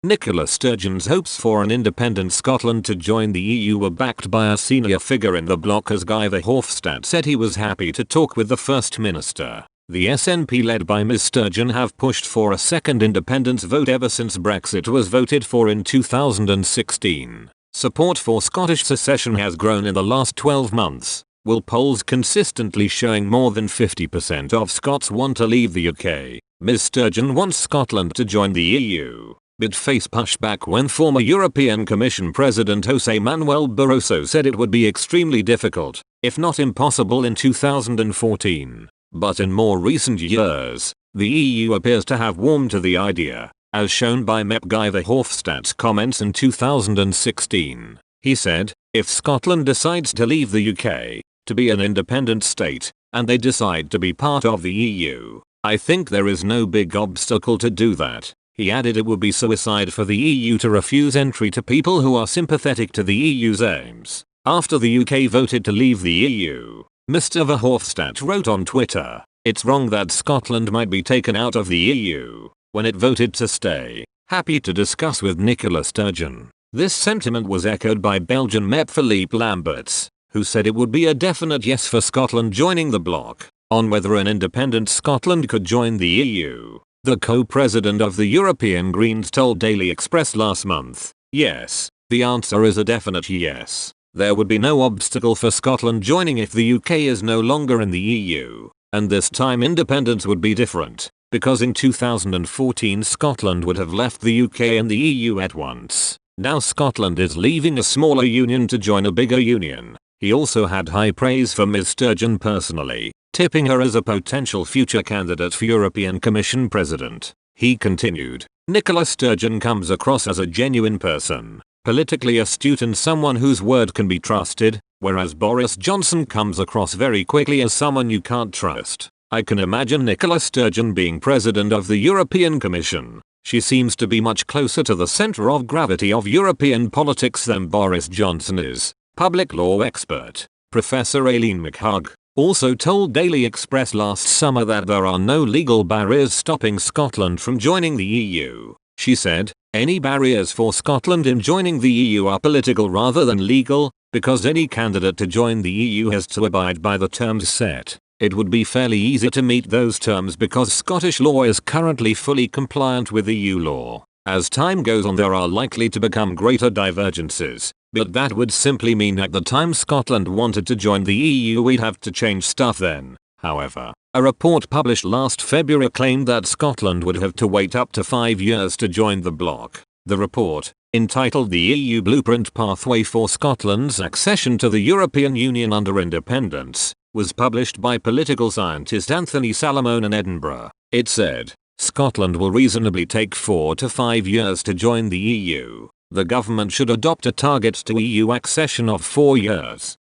Nicola Sturgeon's hopes for an independent Scotland to join the EU were backed by a senior figure in the bloc, as Guy Verhofstadt said he was happy to talk with the First Minister. The SNP led by Ms Sturgeon have pushed for a second independence vote ever since Brexit was voted for in 2016. Support for Scottish secession has grown in the last 12 months, with polls consistently showing more than 50% of Scots want to leave the UK. Ms Sturgeon wants Scotland to join the EU, but faced pushback when former European Commission President José Manuel Barroso said it would be extremely difficult, if not impossible, in 2014. But in more recent years, the EU appears to have warmed to the idea, as shown by MEP Guy Verhofstadt's comments in 2016. He said, if Scotland decides to leave the UK, to be an independent state, and they decide to be part of the EU, I think there is no big obstacle to do that. He added it would be suicide for the EU to refuse entry to people who are sympathetic to the EU's aims. After the UK voted to leave the EU, Mr Verhofstadt wrote on Twitter, "It's wrong that Scotland might be taken out of the EU when it voted to stay. Happy to discuss with Nicola Sturgeon." This sentiment was echoed by Belgian MEP Philippe Lamberts, who said it would be a definite yes for Scotland joining the bloc. On whether an independent Scotland could join the EU, the co-president of the European Greens told Daily Express last month, "Yes, the answer is a definite yes. There would be no obstacle for Scotland joining if the UK is no longer in the EU, and this time independence would be different, because in 2014 Scotland would have left the UK and the EU at once. Now Scotland is leaving a smaller union to join a bigger union." He also had high praise for Ms Sturgeon personally, tipping her as a potential future candidate for European Commission President. He continued, "Nicola Sturgeon comes across as a genuine person, politically astute and someone whose word can be trusted, whereas Boris Johnson comes across very quickly as someone you can't trust. I can imagine Nicola Sturgeon being president of the European Commission. She seems to be much closer to the center of gravity of European politics than Boris Johnson is." Public law expert, Professor Aileen McHugh, also told Daily Express last summer that there are no legal barriers stopping Scotland from joining the EU. She said, "Any barriers for Scotland in joining the EU are political rather than legal, because any candidate to join the EU has to abide by the terms set. It would be fairly easy to meet those terms because Scottish law is currently fully compliant with EU law. As time goes on there are likely to become greater divergences. But that would simply mean at the time Scotland wanted to join the EU we'd have to change stuff then." However, a report published last February claimed that Scotland would have to wait up to 5 years to join the bloc. The report, entitled "The EU Blueprint Pathway for Scotland's Accession to the European Union under Independence," was published by political scientist Anthony Salamone in Edinburgh. It said, Scotland will reasonably take 4 to 5 years to join the EU. The government should adopt a target to EU accession of 4 years.